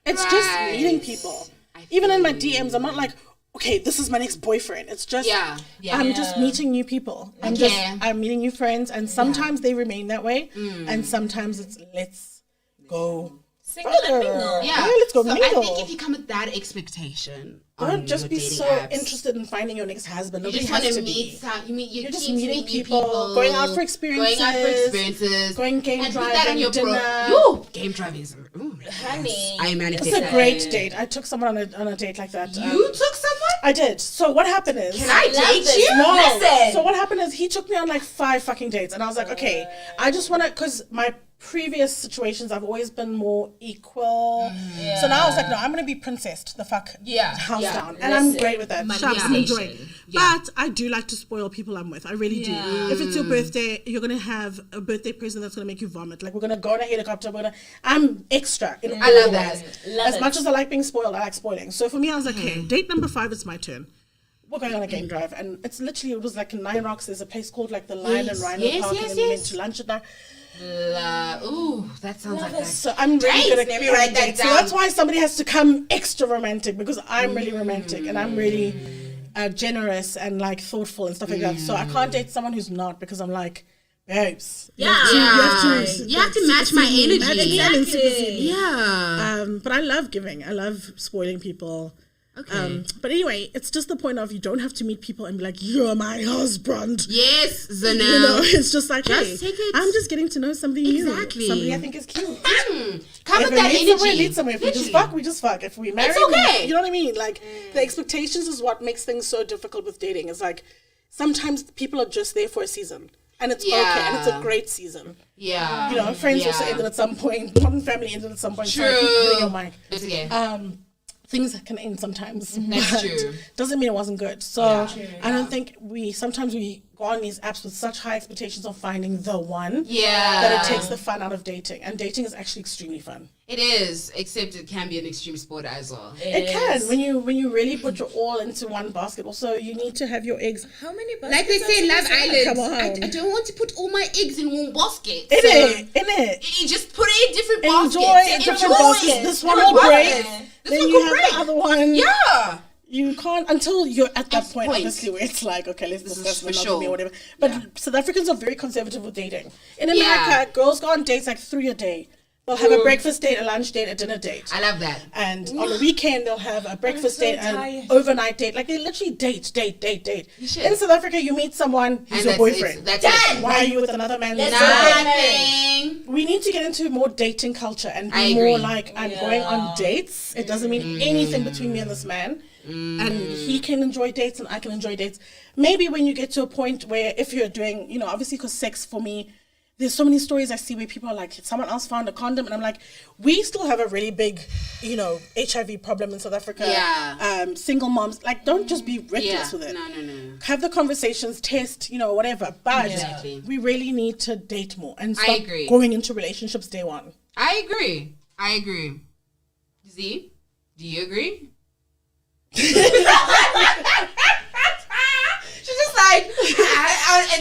It's just Right. meeting people. I Even in my DMs, I'm not like, okay, this is my next boyfriend. It's just, I'm just meeting new people. I'm meeting new friends, and sometimes they remain that way, and sometimes it's let's go. Single and mingle. Yeah, let's go so mingle. I think if you come with that expectation, don't just be so apps, interested in finding your next husband. you Nobody just want has to to meet. be. You're just meeting people, going out for experiences, going game and driving, put that on your dinner. Game driving is Honey. I manifest It's a that. great date. I took someone on a date like that. You took someone? I did. So what happened is, Can I date this. you? no. Listen. So what happened is he took me on like 5 fucking dates, and I was like, okay, I just want to, because my previous situations I've always been more equal. So now I was like, no, I'm gonna be princessed the fuck house down, and I'm great with that. Shucks, I'm enjoying it. But I do like to spoil people I'm with. I really do. If it's your birthday, you're gonna have a birthday present that's gonna make you vomit. Like, we're gonna go on a helicopter. I'm extra. I love that. As much as I like being spoiled, I like spoiling. So for me, I was like, okay, date number 5, it's my turn. We're going on a game drive, and it's literally, it was like in Nine Rocks. There's a place called like the Lion and Rhino Park, and then we went to lunch at night. Ooh, that sounds like that. So I'm really good at Let me write that dates. down. So that's why somebody has to come extra romantic, because I'm really romantic and I'm really generous and like thoughtful and stuff like that. So I can't date someone who's not, because I'm like, babes. You have to match my energy. But I love giving. I love spoiling people. Okay. But anyway, it's just the point of, you don't have to meet people and be like, you're my husband. Yes, Zana. You know, it's just like, Just hey, take it. I'm just getting to know somebody new. Exactly. Somebody I think is cute. Come with If we that meet somewhere, energy. meet somewhere. If we just fuck, we just fuck. If we marry, It's okay. you know what I mean? Like, the expectations is what makes things so difficult with dating. It's like, sometimes people are just there for a season. And it's okay. And it's a great season. Yeah. You know, friends also ended at some point. Modern Family ended at some point. True. So I keep hitting your mic. It's okay. Things can end sometimes. That's but true. Doesn't mean it wasn't good. So I don't think sometimes we go on these apps with such high expectations of finding the one that it takes the fun out of dating. And dating is actually extremely fun. It is, except it can be an extreme sport as well. It can when you really put your all into one basket. Also, you need to have your eggs. How many Like they say in Love Island, Come on. I don't want to put all my eggs in one basket. In it. You just put it in different baskets. Enjoy in different baskets. This one will break. Then you have the other one. Yeah. You can't until you're at that point, obviously, where it's like, okay, let's discuss monogamy or whatever. But South Africans are very conservative with dating. In America, girls go on dates like 3 a day. They'll have a breakfast date, a lunch date, a dinner date. I love that. And on the weekend, they'll have a breakfast date, an overnight date. Like, they literally date. In South Africa, you meet someone, he's your boyfriend. That's it. Why are you with another man? Nothing. We need to get into more dating culture and be more like, I'm going on dates. It doesn't mean anything between me and this man. And he can enjoy dates and I can enjoy dates. Maybe when you get to a point where, if you're doing, you know, obviously, because sex for me, there's so many stories I see where people are like, someone else found a condom, and I'm like, we still have a really big, you know, HIV problem in South Africa. Single moms, like, don't just be reckless with it. No. Have the conversations, test, you know, whatever. But we really need to date more and stop going into relationships day one. I agree. Z, do you agree? She's just like, in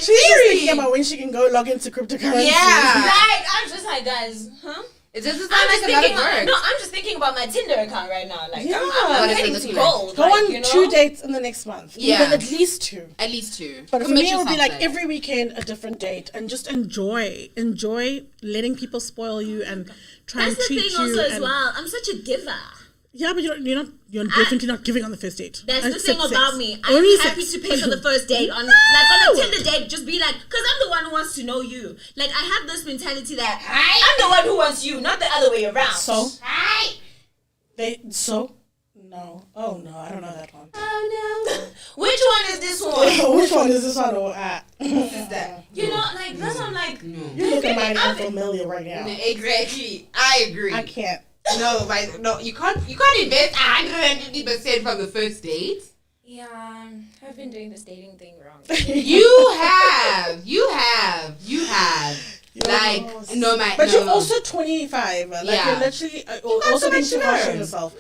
She's just theory. thinking about when she can go log into cryptocurrency. Like, I'm just like, guys, huh? It doesn't sound like a lot of work. No, I'm just thinking about my Tinder account right now. Like, Yeah. I'm getting gold. Go on 2 dates in the next month. Even at least 2. At least 2. But for me, it would be like every weekend a different date, and just enjoy letting people spoil you and try and treat you. That's the thing also as well. I'm such a giver. Yeah, but you're definitely not giving on the first date. That's the thing Except about sex. me. I'm Only happy sex. to pay for the first date on like on a Tinder date. Just be like, because I'm the one who wants to know you. Like, I have this mentality that I'm the one who wants you, not the other way around. So no. Oh no, I don't know that one. Oh no. Which one is this one? Which one is this one? Or You know, like that's what I'm like. you look at mine unfamiliar right now. Exactly. I agree. I can't. No, you can't invest 150% from the first date. Yeah, I've been doing this dating thing wrong. You have. Like, no, But you're also 25. Like, you're literally also being too harsh on yourself.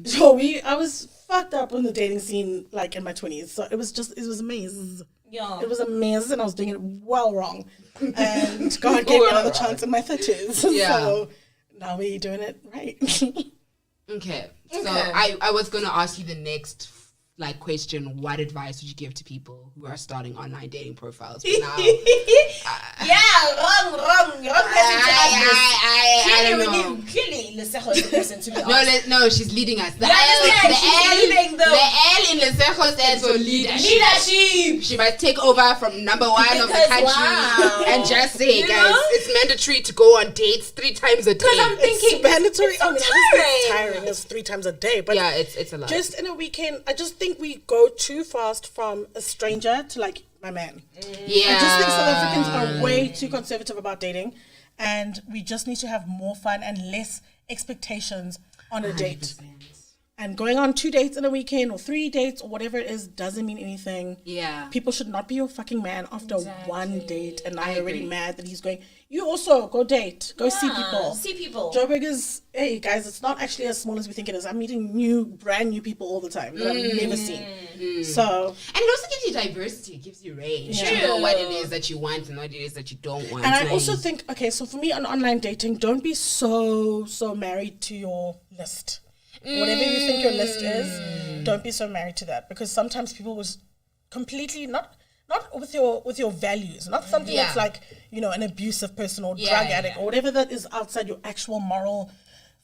So I was fucked up in the dating scene, like, in my 20s. So it was a maze. Yeah. It was a maze, and I was doing it well wrong. And God gave me another chance in my 30s. Yeah. So now we're doing it right. Okay. So I was gonna ask you the next question. What advice would you give to people who are starting online dating profiles? But now, wrong person to ask this. I don't know. Clearly, Lesego is the person to be asked. No, she's leading us. The leading L in Lesego stands for leadership. She might take over from number one of the country and just say, guys, it's mandatory to go on dates 3 times a day. Because I'm thinking, it's mandatory. it's so Tiring. It's 3 times a day. But yeah, it's a lot. Just in a weekend, I just think we go too fast from a stranger to like my man. Yeah. I just think South Africans are way too conservative about dating, and we just need to have more fun and less expectations on a date. And going on 2 dates in a weekend or 3 dates or whatever it is doesn't mean anything. Yeah. People should not be your fucking man after 1 date, and now you're already mad that he's going. You also go date, go see people. Joburg is, hey guys, it's not actually as small as we think it is. I'm meeting brand new people all the time that I've never seen. So, and it also gives you diversity. It gives you range. Yeah. You know what it is that you want and what it is that you don't want. And I also think, okay, so for me on online dating, don't be so married to your list. Whatever you think your list is, don't be so married to that, because sometimes people was completely not with your values, not something that's like, you know, an abusive person or drug addict or whatever that is outside your actual moral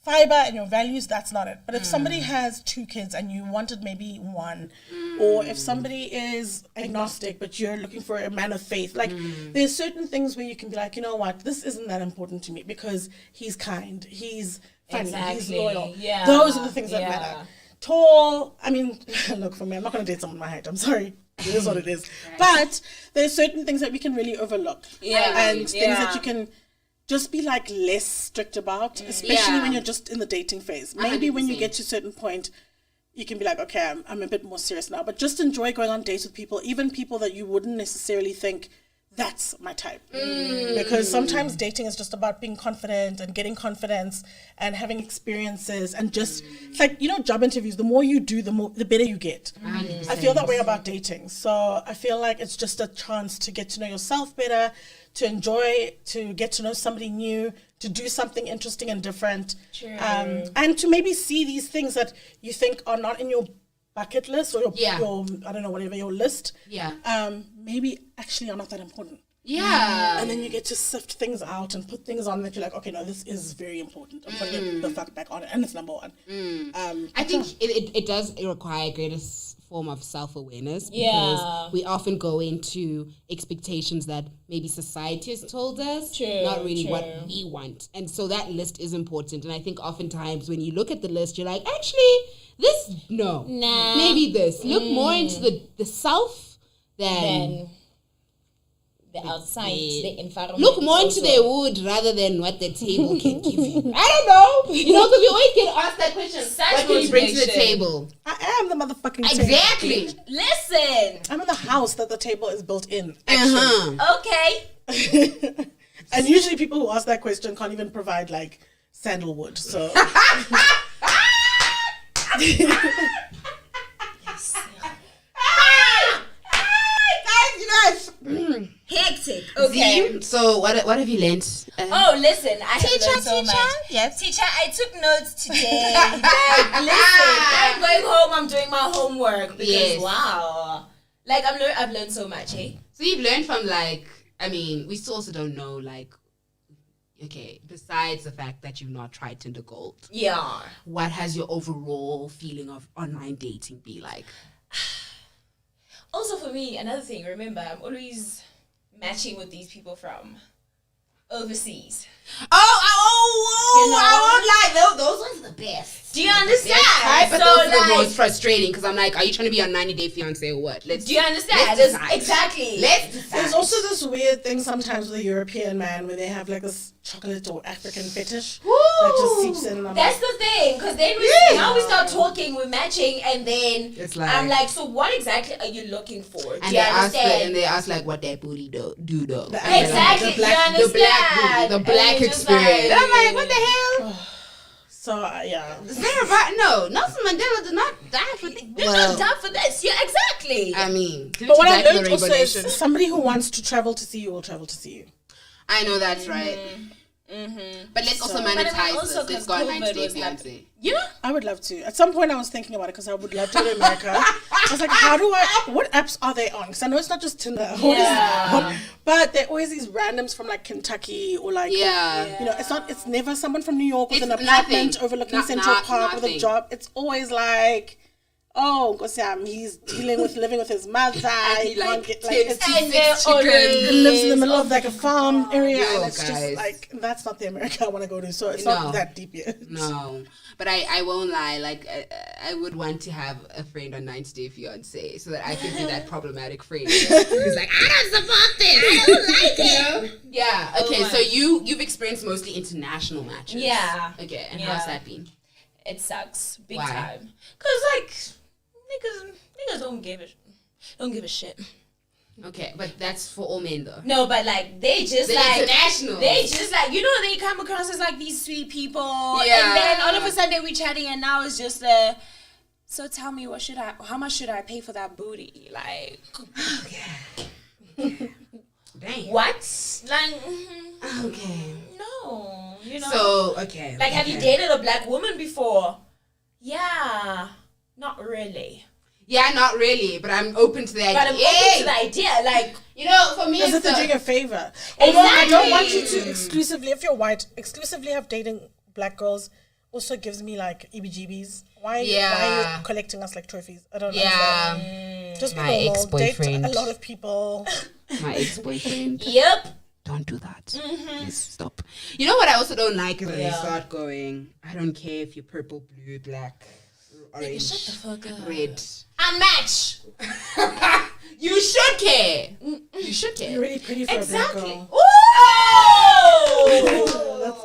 fiber and your values. That's not it. But if somebody has 2 kids and you wanted maybe 1, or if somebody is agnostic but you're looking for a man of faith, like there's certain things where you can be like, you know what, this isn't that important to me because he's kind, he's funny, he's loyal. Yeah. Those are the things that matter. Tall, I mean, look, for me, I'm not going to date someone my height. I'm sorry. It is what it is. But there's certain things that we can really overlook. And things that you can just be like less strict about, especially when you're just in the dating phase. Maybe 100%. When you get to a certain point, you can be like, okay, I'm a bit more serious now. But just enjoy going on dates with people, even people that you wouldn't necessarily think, that's my type. Because sometimes dating is just about being confident and getting confidence and having experiences and just, it's like, you know, job interviews, the more you do, the better you get. 100%. I feel that way about dating. So I feel like it's just a chance to get to know yourself better, to enjoy, to get to know somebody new, to do something interesting and different. And to maybe see these things that you think are not in your bucket list or your I don't know, whatever your list, maybe actually are not that important. And then you get to sift things out and put things on that you're like, okay, no, this is very important. I'm putting it the fuck back on it, and it's number 1. I think it does require a greater form of self-awareness, because we often go into expectations that maybe society has told us, not really what we want. And so that list is important. And I think oftentimes when you look at the list, you're like, actually, this, no. Nah. Maybe this. Look more into the self than the outside, the environment. Look more into their wood rather than what the table can give you. I don't know. You know, because we always get asked that question. What can you bring to the table? I am the motherfucking exactly. table. Listen. I'm in the house that the table is built in. Okay. And usually people who ask that question can't even provide like sandalwood. So. Hectic. Okay. So what have you learned? Listen, I have learned so much. Yes. Teacher, I took notes today. Listen, I'm going home. I'm doing my homework because wow, like I've learned so much. Hey. So you've learned from we still also don't know okay, besides the fact that you've not tried Tinder Gold. Yeah. What has your overall feeling of online dating be like? Also for me, another thing, remember, I'm always matching with these people from overseas. I won't lie, those ones are the best. Do you understand? But those are the most frustrating, because I'm like, are you trying to be a 90-day fiance or what? Do you understand? Exactly. Let's decide. There's also this weird thing sometimes with a European man where they have like this chocolate or African fetish that just seeps in. That's the thing, because then now we start talking, we're matching, and then it's like, I'm like, so what exactly are you looking for? And they ask what that booty do though. Exactly. The black experience. I'm like, what the hell? So yeah, Nelson Mandela did not die for this. Did not die for this. Yeah, exactly. I mean, but what I learned also is somebody who wants to travel to see you will travel to see you. I know that's right. But let's also But I mean, monetize also this. Let's 'cause go on 90 COVID Day was like- Fiancé. You know? I would love to. At some point, I was thinking about it because I would love to go to America. I was like, what apps are they on? Because I know it's not just Tinder. But they're always these randoms from like Kentucky or like, you know, it's never someone from New York with It's an apartment nothing. overlooking Not- Central not- Park with a nothing. job. It's always like, oh, he's living with his mother. And he can't like get, takes it's- And they're six chickens. it lives in the middle of like a farm area, Yo, and it's guys. just like that's not the America I want to go to. So it's No. not that deep yet. No, but I won't lie. Like I would want to have a friend on 90 Day Fiancé so that I could be that problematic friend who's like, I don't support this. I don't like it. Yeah. Okay. So you've experienced mostly international matches. Yeah. Okay. And Yeah. how's that been? It sucks big Why? time. Cause like niggas don't give a shit. Okay, but that's for all men though. No, but like they just The like internationals. they just like they come across as like these sweet people, Yeah. and then all of a sudden we chatting, and now it's just so tell me how much should I pay for that booty? Like Dang. what? Like Okay. no, So okay. like have you dated a black woman before? Yeah, not really. Yeah, not really, but I'm open to the idea. But I'm open to the idea, like. You know, for me, As if it's they're a- doing a favor. Although I don't want you Exactly. to exclusively, if you're white, exclusively have dating black girls also gives me like EBGBs. Why are you collecting us like trophies? I don't know. yeah. Just be My normal. ex-boyfriend. Date a lot of people. My ex-boyfriend. Yep. Don't do that. Please stop. You know what I also don't like is when they start going, I don't care if you're purple, blue, black, orange, Shut the fuck up. red. Unmatch. You should care. You should care. You're really pretty for a black Exactly. girl. Oh!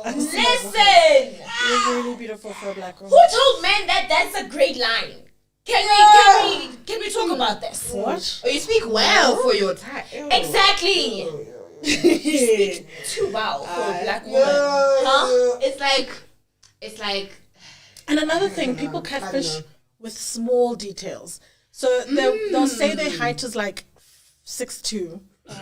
That's Listen. You're really beautiful for a black girl. Who told men that that's a great line? Can we talk about this? What? Oh, you speak well for your type. Exactly. Too wow for a black woman. Huh? It's like. And another thing, people catfish with small details. So they'll say their height is like 6'2". So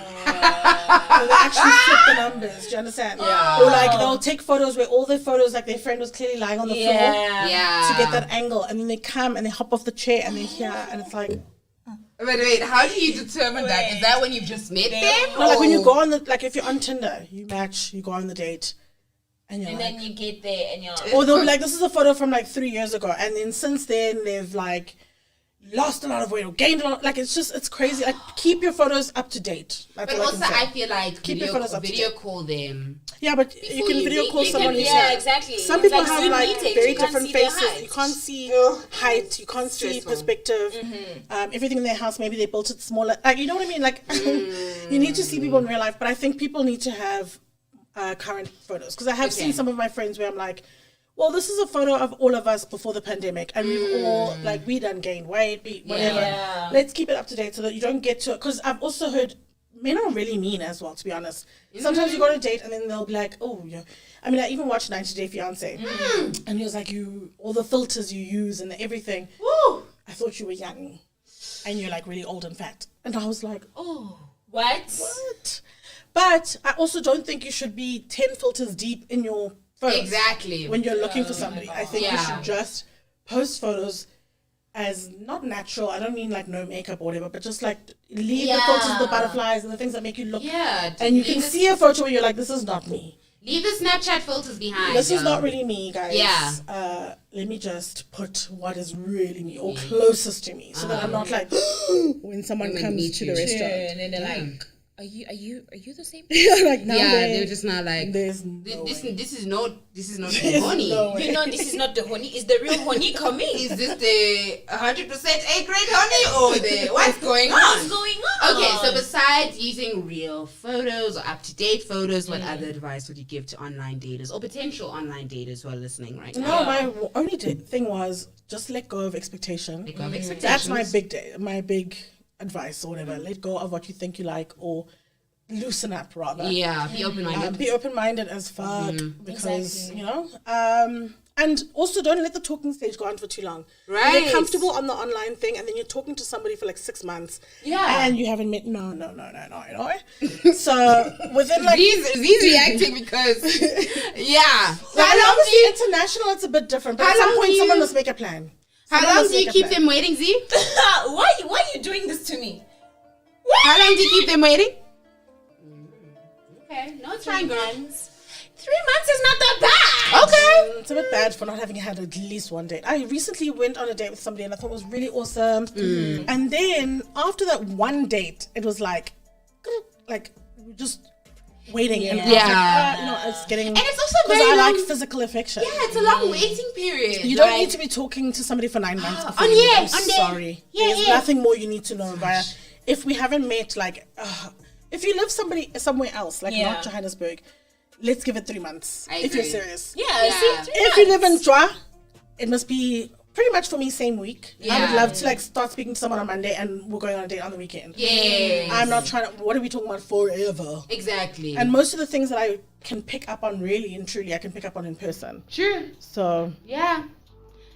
they actually flip the numbers. Do you understand? Yeah. Or like they'll take photos where all their photos, like their friend was clearly lying on the floor Yeah. to get that angle, and then they come and they hop off the chair and they're here, and it's like, Wait, how do you determine that? Is that when you've just met them? no, like when you go on the, like if you're on Tinder, you match, you go on the date, and you're And like, then you get there and you're or they'll be like, this is a photo from like 3 years ago, and then since then they've like lost a lot of weight or gained a lot. Like it's crazy. Like keep your photos up to date. That's But all also, I can say. I feel like Keep your photos up to video date. call them. Yeah, but you Before can you video meet, call you someone can- who's yeah, here. exactly. Some It's people like have Zoom like meetings. very You can't different see their faces. height. You can't see height. You can't see Stressful. perspective. Everything in their house, maybe they built it smaller. Like you know what I mean? Like you need to see people in real life. But I think people need to have current photos because I have seen some of my friends where I'm like, well, this is a photo of all of us before the pandemic, and we've all like we done gained weight, whatever. Yeah. Let's keep it up to date so that you don't get to. Because I've also heard men are really mean as well. To be honest, sometimes you go on a date and then they'll be like, oh yeah. I mean, I even watched 90 Day Fiancé, and he was like, all the filters you use and everything. Woo! I thought you were young, and you're like really old and fat, and I was like, Oh. what? But I also don't think you should be 10 filters deep in your photos. Exactly. When you're looking for somebody, I think you Yeah. should just post photos as not natural. I don't mean like no makeup or whatever, but just like leave the filters, the butterflies, and the things that make you look. Yeah. And you can leave see a photo where you're like, this is not me. Leave the Snapchat filters behind. This is yo. not really me, guys. Yeah. Let me just put what is really me or closest to me, so that I'm not like when someone Women comes meet to you. the restaurant. and then they're like, Are you the same? Like now They're just not like. there's no This way. is not There's honey. no way. You know this is not the honey, it's the real honey coming. Is this the 100% A grade honey or the what's going on? What's going on? Okay, so besides using real photos or up-to-date photos, what other advice would you give to online daters or potential online daters who are listening right now? No, my only thing was just let go of expectation. Let go of That's my expectations. big advice or whatever. Let go of what you think you like, or loosen up rather. Yeah, be open-minded. Be open-minded as fuck because Exactly. you know. And also don't let the talking stage go on for too long. Right. You're comfortable on the online thing, and then you're talking to somebody for like 6 months. Yeah. And you haven't met. No. So within like. He's reacting because, yeah. Like, How long do obviously, you, international, it's a bit different. But How at some long point, do someone you- must make a plan. how Someone long must do you make a keep plan. them waiting, Z? why are you doing this to me? How long do you keep them waiting? Okay, no, it's fine, girl. 3 months is not that bad. Okay. It's a bit bad for not having had at least one date. I recently went on a date with somebody and I thought it was really awesome. And then after that one date, it was like just waiting. And I was like, Yeah. you know, it's getting. And it's also because very I long. like physical affection. Yeah, it's a long waiting period. You don't like- need to be talking to somebody for 9 months. Before On you meet. yeah, I'm on there. sorry. Yeah, There's yeah. nothing more you need to know. Via if we haven't met, like, if you live somewhere else, like Yeah. not Johannesburg, let's give it 3 months. I If you're agree. serious. Yeah, Yeah. see, 3 If you live in months. Dwa, it must be pretty much for me same week. I would Yeah. love to like start speaking to someone on Monday and we're going on a date on the weekend. Yes. I'm not trying to. What are we talking about forever? Exactly. And most of the things that I can pick up on, really and truly, I can pick up on in person. sure. So Yeah.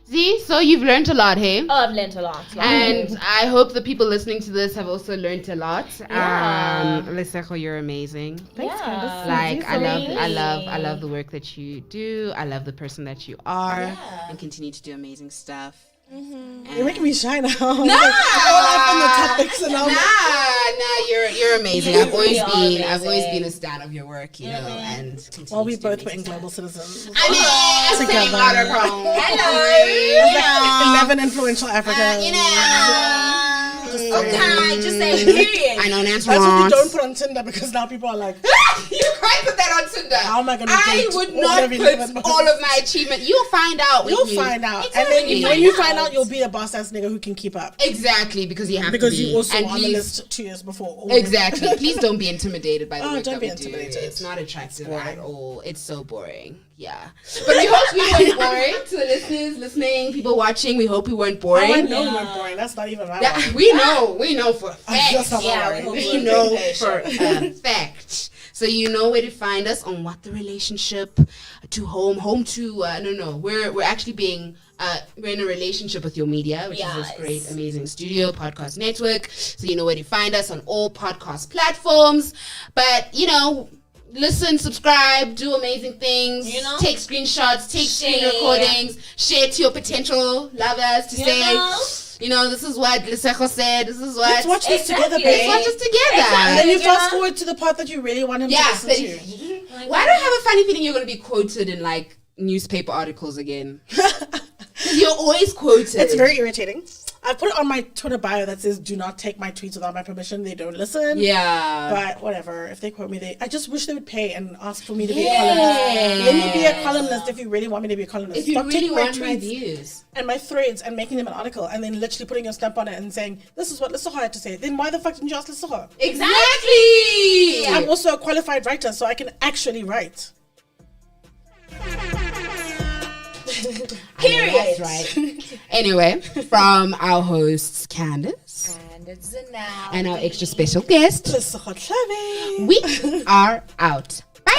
Z, so you've learned a lot, hey? Oh, I've learned a lot. And I hope the people listening to this have also learned a lot. Yeah. Lesego, you're amazing. thanks, Yeah. Candace. Like I Really? love the work that you do. I love the person that you are, Yeah. and continue to do amazing stuff. You're making me shy now. Nah, all up on the topics and all that. nah, you're amazing. You I've always really are been amazing. a stan of your work, you know, and continue Well, we to do both were amazing in Global stuff. Citizens. I mean, same Together. watercrown. Hello. 11 influential Africans. You know. Okay, just say period. I know Nancy That's what you wants. don't put on Tinder because now people are like, You can't put that on Tinder. How am I gonna I date would all not of 11 put all of my achievement. You'll find out. when you'll you find out. Exactly. And then when you find out, you'll be a boss ass nigga who can keep up. Exactly, because you have Because to be. you also And were on the please- list 2 years before. All Exactly. Please don't be intimidated by the Oh, work don't that be we do. intimidated. It's not attractive boring. at all. It's so boring. Yeah. But we hope we weren't boring to the listeners listening, people watching. We hope we weren't Oh, I boring. know you weren't boring. That's not even my That- worry. we know for a That's fact. not my Yeah, worry. we hope We know for a fact. So you know where to find us on What the Relationship to Home to we're actually being we're in a relationship with your media, which is this Yes. great amazing studio podcast network. So you know where to find us on all podcast platforms. But you know, listen, subscribe, do amazing things, You know? take screenshots, take screen Share. recordings, share to your potential lovers to say, know? you know, this is what Lesego said, this is what Let's watch this Exactly. together, let's babe. watch this together. And then you You fast know? forward to the part that you really want him to Yeah, listen but to. why do I have a funny feeling you're going to be quoted in like newspaper articles again? 'Cause you're always quoted. It's very irritating. I put it on my Twitter bio that says, "Do not take my tweets without my permission. They don't listen." Yeah. But whatever. If they quote me, I just wish they would pay and ask for me to be a columnist. Let me be a columnist if you really want me to be a columnist. If you Stop really taking my want my tweets views. and my threads and making them an article and then literally putting your stamp on it and saying, "This is what Lesego had to say." Then why the fuck didn't you ask Lesego? Exactly. I'm also a qualified writer, so I can actually write. Period. That's right. Anyway, from our hosts Candace And it's a now. and our extra special guest, Lesego Thlabi. we are out. Bye.